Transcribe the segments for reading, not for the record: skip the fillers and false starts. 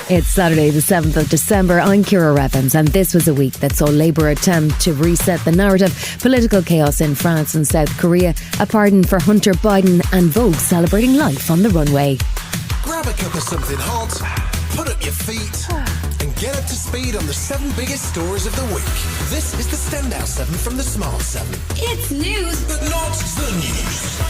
It's Saturday the 7th of December. I'm Ciara Evans, and this was a week that saw Labour attempt to reset the narrative, political chaos in France and South Korea, a pardon for Hunter Biden, and Vogue celebrating life on the runway. Grab a cup of something hot, put up your feet, and get up to speed on the 7 biggest stories of the week. This is the Standout 7 from the Smart 7. It's news, but not the news.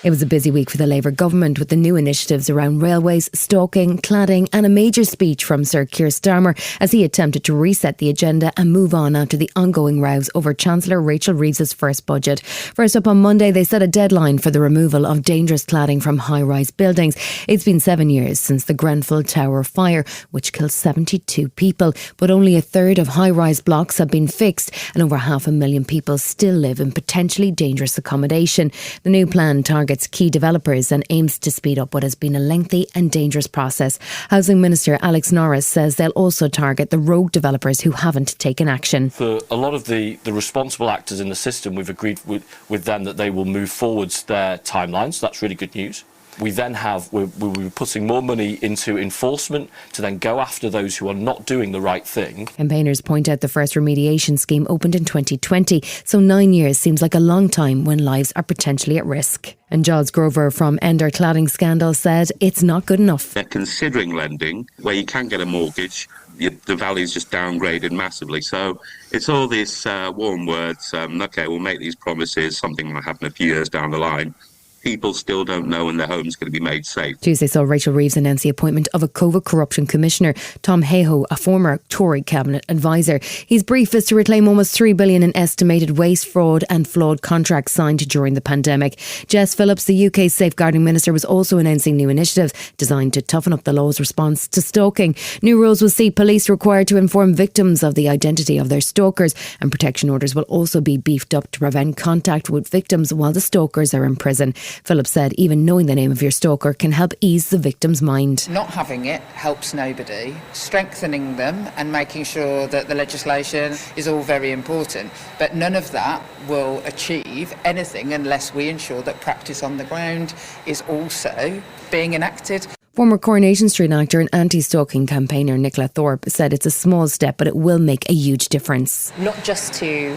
It was a busy week for the Labour government, with the new initiatives around railways, stalking, cladding, and a major speech from Sir Keir Starmer as he attempted to reset the agenda and move on after the ongoing rows over Chancellor Rachel Reeves' first budget. First up on Monday, they set a deadline for the removal of dangerous cladding from high-rise buildings. It's been 7 years since the Grenfell Tower fire, which killed 72 people, but only a third of high-rise blocks have been fixed, and over 500,000 people still live in potentially dangerous accommodation. The new plan targets key developers and aims to speed up what has been a lengthy and dangerous process. Housing Minister Alex Norris says they'll also target the rogue developers who haven't taken action. For a lot of the responsible actors in the system, we've agreed with them that they will move forwards their timelines. So that's really good news. We then we're putting more money into enforcement to then go after those who are not doing the right thing. Campaigners point out the first remediation scheme opened in 2020, so 9 years seems like a long time when lives are potentially at risk. And Giles Grover from Ender Cladding Scandal said it's not good enough. They're considering lending where you can get a mortgage. The value's just downgraded massively. So it's all these warm words. OK, we'll make these promises. Something will happen a few years down the line. People still don't know when their home's going to be made safe. Tuesday saw Rachel Reeves announce the appointment of a COVID corruption commissioner, Tom Hayhoe, a former Tory cabinet advisor. His brief is to reclaim almost $3 billion in estimated waste, fraud and flawed contracts signed during the pandemic. Jess Phillips, the UK's safeguarding minister, was also announcing new initiatives designed to toughen up the law's response to stalking. New rules will see police required to inform victims of the identity of their stalkers, and protection orders will also be beefed up to prevent contact with victims while the stalkers are in prison. Phillips said even knowing the name of your stalker can help ease the victim's mind. Not having it helps nobody. Strengthening them and making sure that the legislation is all very important. But none of that will achieve anything unless we ensure that practice on the ground is also being enacted. Former Coronation Street actor and anti-stalking campaigner Nicola Thorpe said it's a small step, but it will make a huge difference. Not just to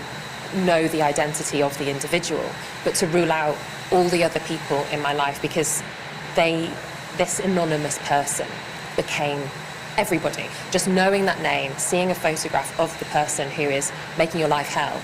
know the identity of the individual, but to rule out all the other people in my life, because this anonymous person became everybody. Just knowing that name, seeing a photograph of the person who is making your life hell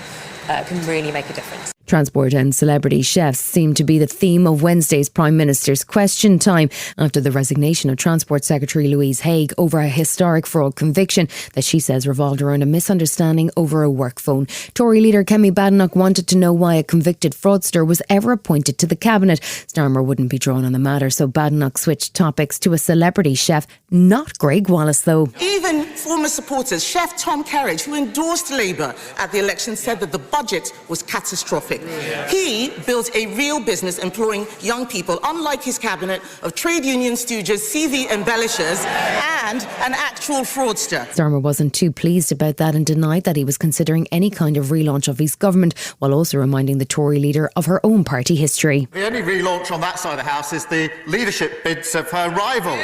can really make a difference. Transport and celebrity chefs seem to be the theme of Wednesday's Prime Minister's Question Time after the resignation of Transport Secretary Louise Haigh over a historic fraud conviction that she says revolved around a misunderstanding over a work phone. Tory leader Kemi Badenoch wanted to know why a convicted fraudster was ever appointed to the cabinet. Starmer wouldn't be drawn on the matter, so Badenoch switched topics to a celebrity chef, not Greg Wallace though. Even former supporters, Chef Tom Carriage, who endorsed Labour at the election, said that the budget was catastrophic. He built a real business employing young people, unlike his cabinet of trade union stooges, CV embellishers and an actual fraudster. Starmer wasn't too pleased about that and denied that he was considering any kind of relaunch of his government, while also reminding the Tory leader of her own party history. The only relaunch on that side of the house is the leadership bids of her rivals.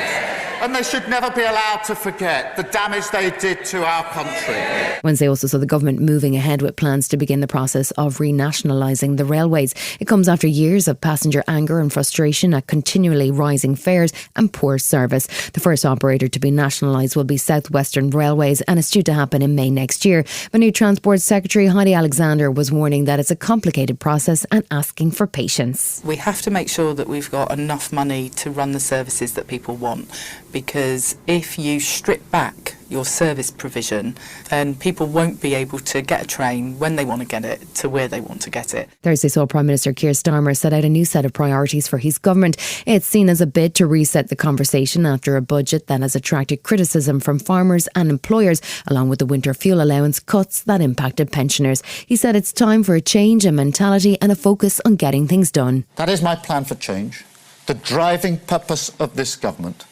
And they should never be allowed to forget the damage they did to our country. Wednesday also saw the government moving ahead with plans to begin the process of renationalising the railways. It comes after years of passenger anger and frustration at continually rising fares and poor service. The first operator to be nationalised will be South Western Railways, and it's due to happen in May next year. But new Transport Secretary Heidi Alexander was warning that it's a complicated process and asking for patience. We have to make sure that we've got enough money to run the services that people want, because if you strip back your service provision, then people won't be able to get a train when they want to get it to where they want to get it. Thursday saw Prime Minister Keir Starmer set out a new set of priorities for his government. It's seen as a bid to reset the conversation after a budget that has attracted criticism from farmers and employers, along with the winter fuel allowance cuts that impacted pensioners. He said it's time for a change in mentality and a focus on getting things done. That is my plan for change, the driving purpose of this government,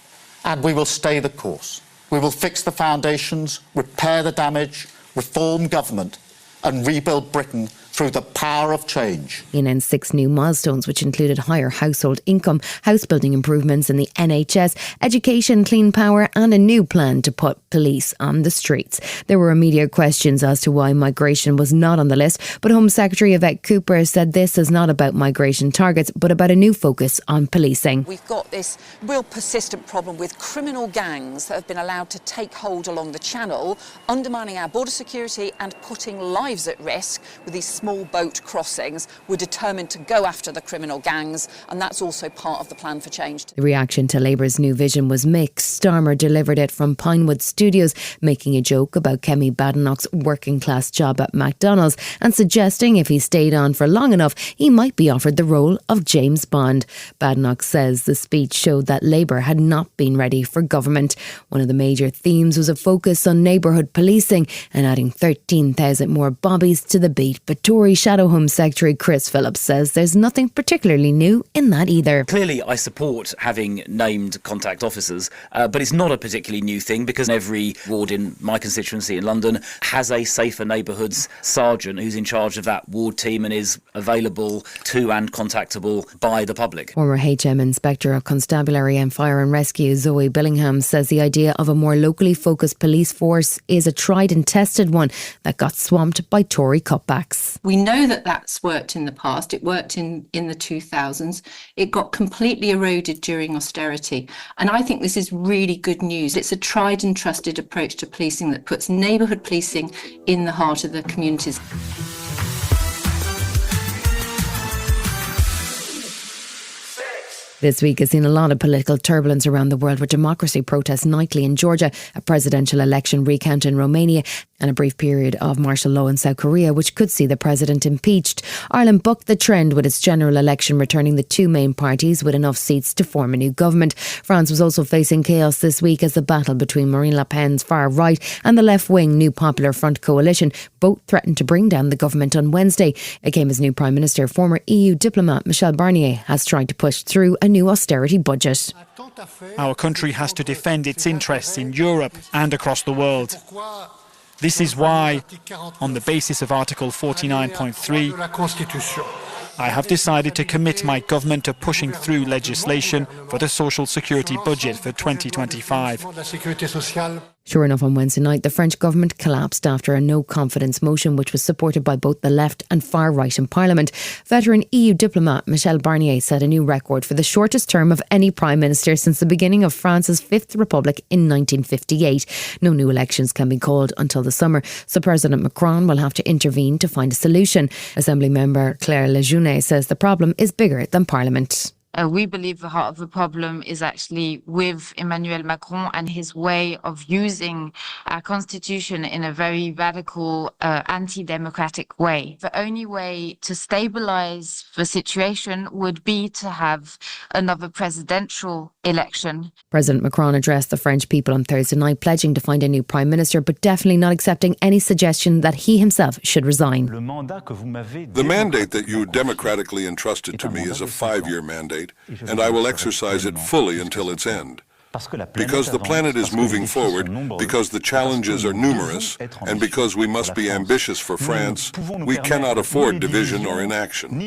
and we will stay the course. We will fix the foundations, repair the damage, reform government and rebuild Britain through the power of change. He announced 6 new milestones, which included higher household income, house building improvements in the NHS, education, clean power, and a new plan to put police on the streets. There were immediate questions as to why migration was not on the list, but Home Secretary Yvette Cooper said this is not about migration targets, but about a new focus on policing. We've got this real persistent problem with criminal gangs that have been allowed to take hold along the channel, undermining our border security and putting lives at risk with these small boat crossings. We're determined to go after the criminal gangs, and that's also part of the plan for change. The reaction to Labour's new vision was mixed. Starmer delivered it from Pinewood Studios, making a joke about Kemi Badenoch's working class job at McDonald's and suggesting if he stayed on for long enough, he might be offered the role of James Bond. Badenoch says the speech showed that Labour had not been ready for government. One of the major themes was a focus on neighbourhood policing and adding 13,000 more bobbies to the beat. But Tory Shadow Home Secretary Chris Phillips says there's nothing particularly new in that either. Clearly, I support having named contact officers, but it's not a particularly new thing because every ward in my constituency in London has a safer neighbourhoods sergeant who's in charge of that ward team and is available to and contactable by the public. Former HM Inspector of Constabulary and Fire and Rescue Zoe Billingham says the idea of a more locally focused police force is a tried and tested one that got swamped by Tory cutbacks. We know that that's worked in the past. It worked in the 2000s. It got completely eroded during austerity. And I think this is really good news. It's a tried and trusted approach to policing that puts neighbourhood policing in the heart of the communities. This week has seen a lot of political turbulence around the world, with democracy protests nightly in Georgia, a presidential election recount in Romania, and a brief period of martial law in South Korea, which could see the president impeached. Ireland bucked the trend with its general election, returning the 2 main parties with enough seats to form a new government. France was also facing chaos this week as the battle between Marine Le Pen's far right and the left-wing New Popular Front coalition both threatened to bring down the government on Wednesday. It came as new Prime Minister, former EU diplomat Michel Barnier has tried to push through a new austerity budget. Our country has to defend its interests in Europe and across the world. This is why, on the basis of Article 49.3, I have decided to commit my government to pushing through legislation for the social security budget for 2025. Sure enough, on Wednesday night, the French government collapsed after a no-confidence motion which was supported by both the left and far right in Parliament. Veteran EU diplomat Michel Barnier set a new record for the shortest term of any Prime Minister since the beginning of France's Fifth Republic in 1958. No new elections can be called until the summer, so President Macron will have to intervene to find a solution. Assembly member Claire Lejeune says the problem is bigger than Parliament. We believe the heart of the problem is actually with Emmanuel Macron and his way of using our constitution in a very radical, anti-democratic way. The only way to stabilise the situation would be to have another presidential election. President Macron addressed the French people on Thursday night, pledging to find a new Prime Minister, but definitely not accepting any suggestion that he himself should resign. The mandate that you democratically entrusted to me is a 5-year mandate, and I will exercise it fully until its end. Because the planet is moving forward, because the challenges are numerous, and because we must be ambitious for France, we cannot afford division or inaction.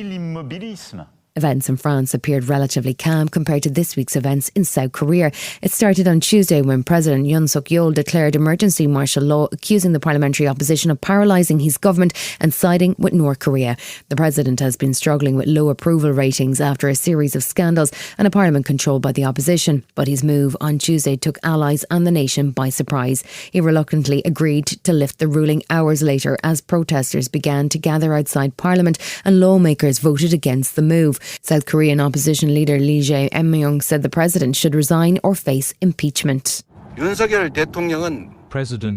Events in France appeared relatively calm compared to this week's events in South Korea. It started on Tuesday when President Yoon Suk-yeol declared emergency martial law, accusing the parliamentary opposition of paralysing his government and siding with North Korea. The president has been struggling with low approval ratings after a series of scandals and a parliament controlled by the opposition. But his move on Tuesday took allies and the nation by surprise. He reluctantly agreed to lift the ruling hours later as protesters began to gather outside parliament and lawmakers voted against the move. South Korean opposition leader Lee Jae-myung said the president should resign or face impeachment. President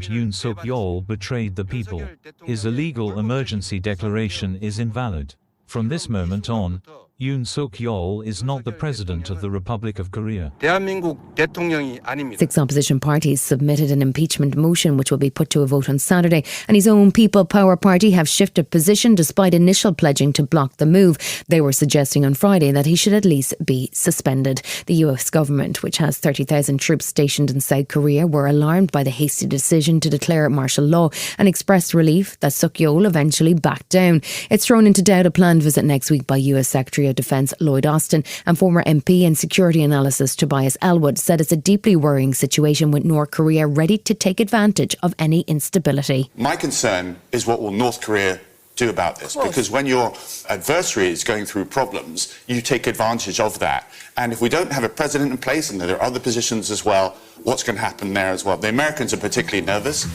Yoon Suk-yeol betrayed the people. His illegal emergency declaration is invalid. From this moment on, Yoon Suk-yeol is not the president of the Republic of Korea. Six opposition parties submitted an impeachment motion which will be put to a vote on Saturday, and his own People Power Party have shifted position despite initial pledging to block the move. They were suggesting on Friday that he should at least be suspended. The US government, which has 30,000 troops stationed in South Korea, were alarmed by the hasty decision to declare martial law and expressed relief that Suk-yeol eventually backed down. It's thrown into doubt a planned visit next week by US Secretary of Defence Lloyd Austin, and former MP and security analyst Tobias Elwood said it's a deeply worrying situation with North Korea ready to take advantage of any instability. My concern is what will North Korea do about this, because when your adversary is going through problems, you take advantage of that. And if we don't have a president in place, and there are other positions as well, what's going to happen there as well? The Americans are particularly nervous.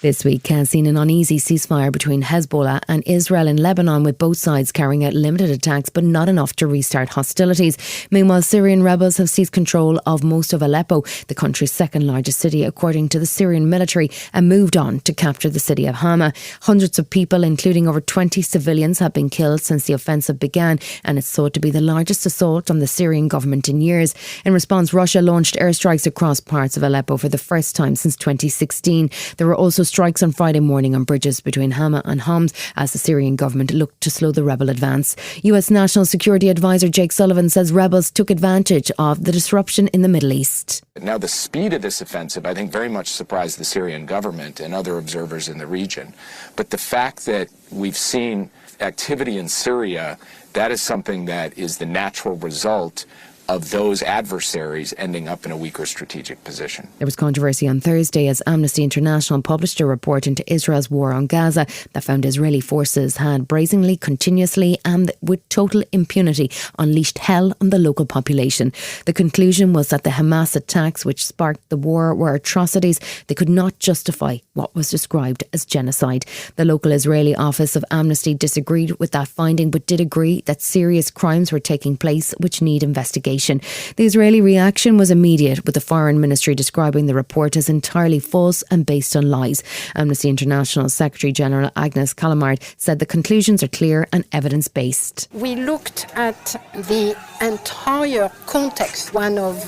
This week has seen an uneasy ceasefire between Hezbollah and Israel in Lebanon, with both sides carrying out limited attacks but not enough to restart hostilities. Meanwhile, Syrian rebels have seized control of most of Aleppo, the country's second largest city according to the Syrian military, and moved on to capture the city of Hama. Hundreds of people, including over 20 civilians, have been killed since the offensive began, and it's thought to be the largest assault on the Syrian government in years. In response, Russia launched airstrikes across parts of Aleppo for the first time since 2016. There were also strikes on Friday morning on bridges between Hama and Homs as the Syrian government looked to slow the rebel advance. US National Security Advisor Jake Sullivan says rebels took advantage of the disruption in the Middle East. Now, the speed of this offensive, I think, very much surprised the Syrian government and other observers in the region. But the fact that we've seen activity in Syria, that is something that is the natural result of those adversaries ending up in a weaker strategic position. There was controversy on Thursday as Amnesty International published a report into Israel's war on Gaza that found Israeli forces had brazenly, continuously and with total impunity unleashed hell on the local population. The conclusion was that the Hamas attacks which sparked the war were atrocities. They could not justify what was described as genocide. The local Israeli office of Amnesty disagreed with that finding but did agree that serious crimes were taking place which need investigation. The Israeli reaction was immediate, with the Foreign Ministry describing the report as entirely false and based on lies. Amnesty International Secretary General Agnes Callamard said the conclusions are clear and evidence-based. We looked at the entire context, one of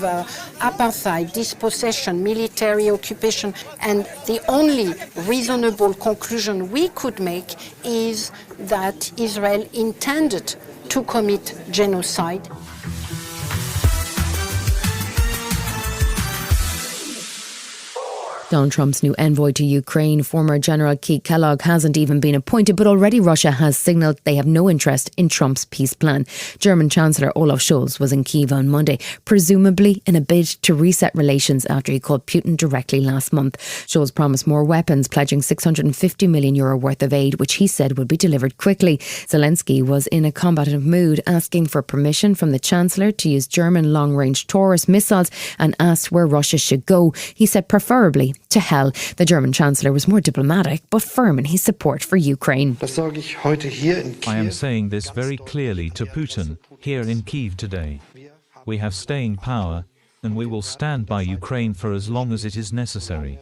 apartheid, dispossession, military occupation, and the only reasonable conclusion we could make is that Israel intended to commit genocide. Donald Trump's new envoy to Ukraine, former General Keith Kellogg, hasn't even been appointed, but already Russia has signalled they have no interest in Trump's peace plan. German Chancellor Olaf Scholz was in Kyiv on Monday, presumably in a bid to reset relations after he called Putin directly last month. Scholz promised more weapons, pledging €650 million worth of aid, which he said would be delivered quickly. Zelensky was in a combative mood, asking for permission from the Chancellor to use German long-range Taurus missiles and asked where Russia should go. He said preferably to hell. The German Chancellor was more diplomatic but firm in his support for Ukraine. I am saying this very clearly to Putin here in Kyiv today. We have staying power, and we will stand by Ukraine for as long as it is necessary.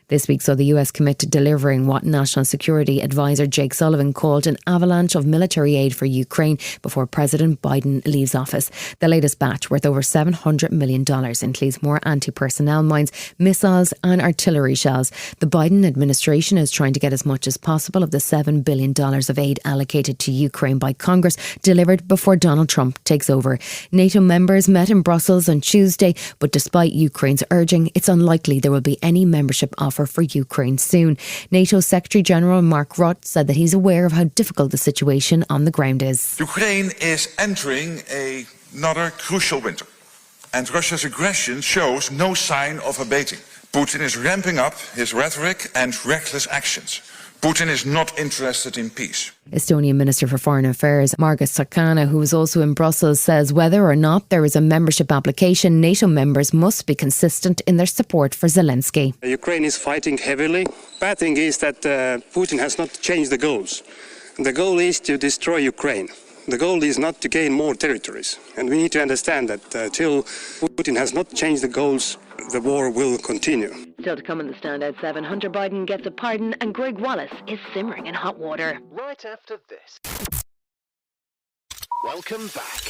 This week saw the US commit to delivering what National Security Advisor Jake Sullivan called an avalanche of military aid for Ukraine before President Biden leaves office. The latest batch, worth over $700 million, includes more anti-personnel mines, missiles and artillery shells. The Biden administration is trying to get as much as possible of the $7 billion of aid allocated to Ukraine by Congress delivered before Donald Trump takes over. NATO members met in Brussels on Tuesday, but despite Ukraine's urging, it's unlikely there will be any membership offer for Ukraine soon. NATO Secretary General Mark Rutte said that he's aware of how difficult the situation on the ground is. Ukraine is entering another crucial winter, and Russia's aggression shows no sign of abating. Putin is ramping up his rhetoric and reckless actions. Putin is not interested in peace. Estonian Minister for Foreign Affairs Margus Tsahkana, who is also in Brussels, says whether or not there is a membership application, NATO members must be consistent in their support for Zelensky. Ukraine is fighting heavily. Bad thing is that Putin has not changed the goals. The goal is to destroy Ukraine. The goal is not to gain more territories. And we need to understand that till Putin has not changed the goals, the war will continue. Still to come in the Standout 7, Hunter Biden gets a pardon and Greg Wallace is simmering in hot water. Right after this. Welcome back.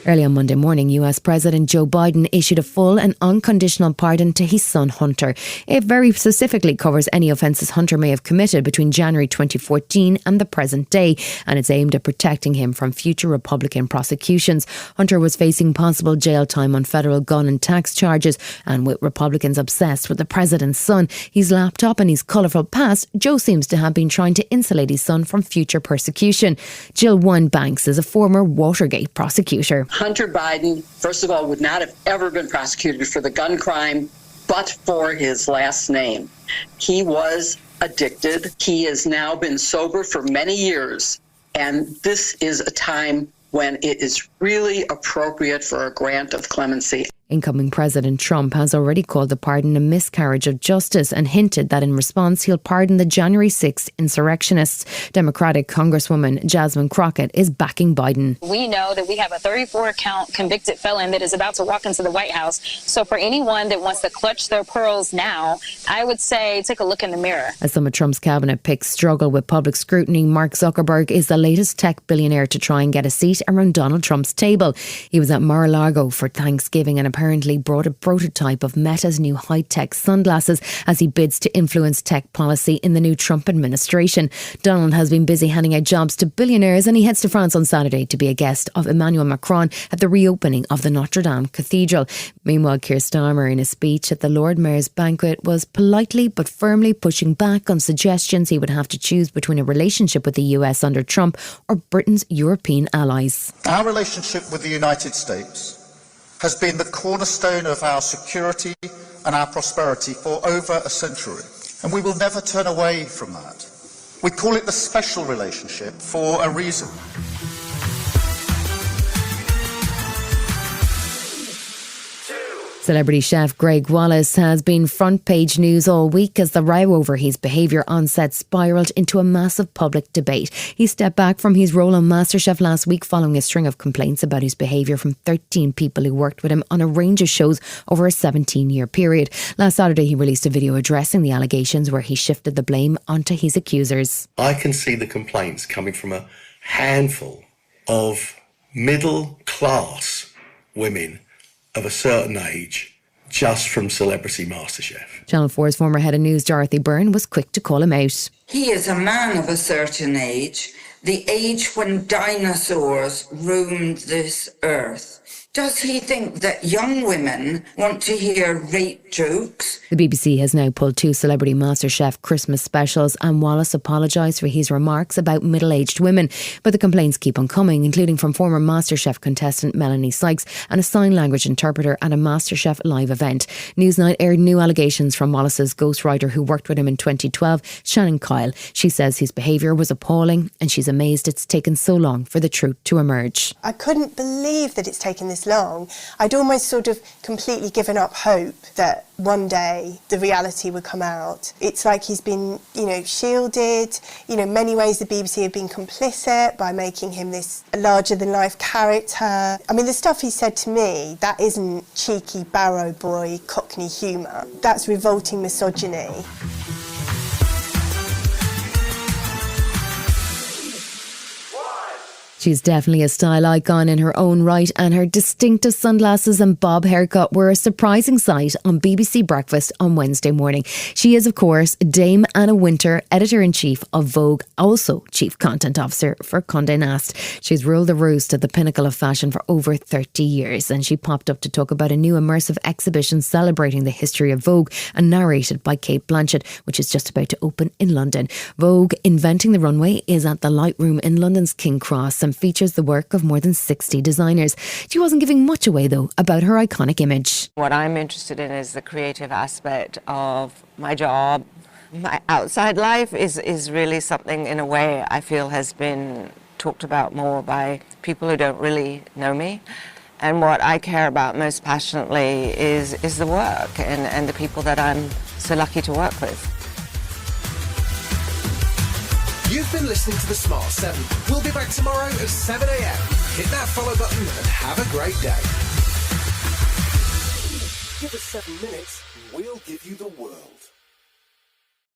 Early on Monday morning, US President Joe Biden issued a full and unconditional pardon to his son Hunter. It very specifically covers any offences Hunter may have committed between January 2014 and the present day, and it's aimed at protecting him from future Republican prosecutions. Hunter was facing possible jail time on federal gun and tax charges, and with Republicans obsessed with the president's son, his laptop and his colourful past, Joe seems to have been trying to insulate his son from future persecution. Jill Wine-Banks is a former Watergate prosecutor. Hunter Biden, first of all, would not have ever been prosecuted for the gun crime, but for his last name. He was addicted. He has now been sober for many years, and this is a time when it is really appropriate for a grant of clemency. Incoming President Trump has already called the pardon a miscarriage of justice and hinted that in response he'll pardon the January 6th insurrectionists. Democratic Congresswoman Jasmine Crockett is backing Biden. We know that we have a 34-count convicted felon that is about to walk into the White House. So for anyone that wants to clutch their pearls now, I would say take a look in the mirror. As some of Trump's cabinet picks struggle with public scrutiny, Mark Zuckerberg is the latest tech billionaire to try and get a seat around Donald Trump's table. He was at Mar-a-Lago for Thanksgiving and apparently brought a prototype of Meta's new high-tech sunglasses as he bids to influence tech policy in the new Trump administration. Donald has been busy handing out jobs to billionaires, and he heads to France on Saturday to be a guest of Emmanuel Macron at the reopening of the Notre Dame Cathedral. Meanwhile, Keir Starmer, in a speech at the Lord Mayor's banquet, was politely but firmly pushing back on suggestions he would have to choose between a relationship with the US under Trump or Britain's European allies. Our relationship with the United States has been the cornerstone of our security and our prosperity for over a century, and we will never turn away from that. We call it the special relationship for a reason. Celebrity chef Greg Wallace has been front page news all week as the row over his behaviour on set spiralled into a massive public debate. He stepped back from his role on MasterChef last week following a string of complaints about his behaviour from 13 people who worked with him on a range of shows over a 17-year period. Last Saturday he released a video addressing the allegations where he shifted the blame onto his accusers. I can see the complaints coming from a handful of middle-class women of a certain age, just from Celebrity MasterChef. Channel 4's former head of news, Dorothy Byrne, was quick to call him out. He is a man of a certain age, the age when dinosaurs roamed this earth. Does he think that young women want to hear rape jokes? The BBC has now pulled 2 Celebrity MasterChef Christmas specials, and Wallace apologised for his remarks about middle-aged women. But the complaints keep on coming, including from former MasterChef contestant Melanie Sykes and a sign language interpreter at a MasterChef live event. Newsnight aired new allegations from Wallace's ghostwriter who worked with him in 2012, Shannon Kyle. She says his behaviour was appalling and she's amazed it's taken so long for the truth to emerge. I couldn't believe that it's taken this long. I'd almost sort of completely given up hope that one day the reality would come out. It's like he's been, shielded. In many ways the BBC have been complicit by making him this larger-than-life character. I mean, the stuff he said to me, that isn't cheeky Barrow boy Cockney humour. That's revolting misogyny. She's definitely a style icon in her own right, and her distinctive sunglasses and bob haircut were a surprising sight on BBC Breakfast on Wednesday morning. She is, of course, Dame Anna Wintour, Editor-in-Chief of Vogue, also Chief Content Officer for Condé Nast. She's ruled the roost at the pinnacle of fashion for over 30 years, and she popped up to talk about a new immersive exhibition celebrating the history of Vogue and narrated by Kate Blanchett, which is just about to open in London. Vogue Inventing the Runway is at the Light Room in London's King Cross and features the work of more than 60 designers. She wasn't giving much away, though, about her iconic image. What I'm interested in is the creative aspect of my job. My outside life is really something, in a way, I feel has been talked about more by people who don't really know me. And what I care about most passionately is the work and the people that I'm so lucky to work with. You've been listening to The Smart 7. We'll be back tomorrow at 7 a.m. Hit that follow button and have a great day. Give us 7 minutes, we'll give you the world.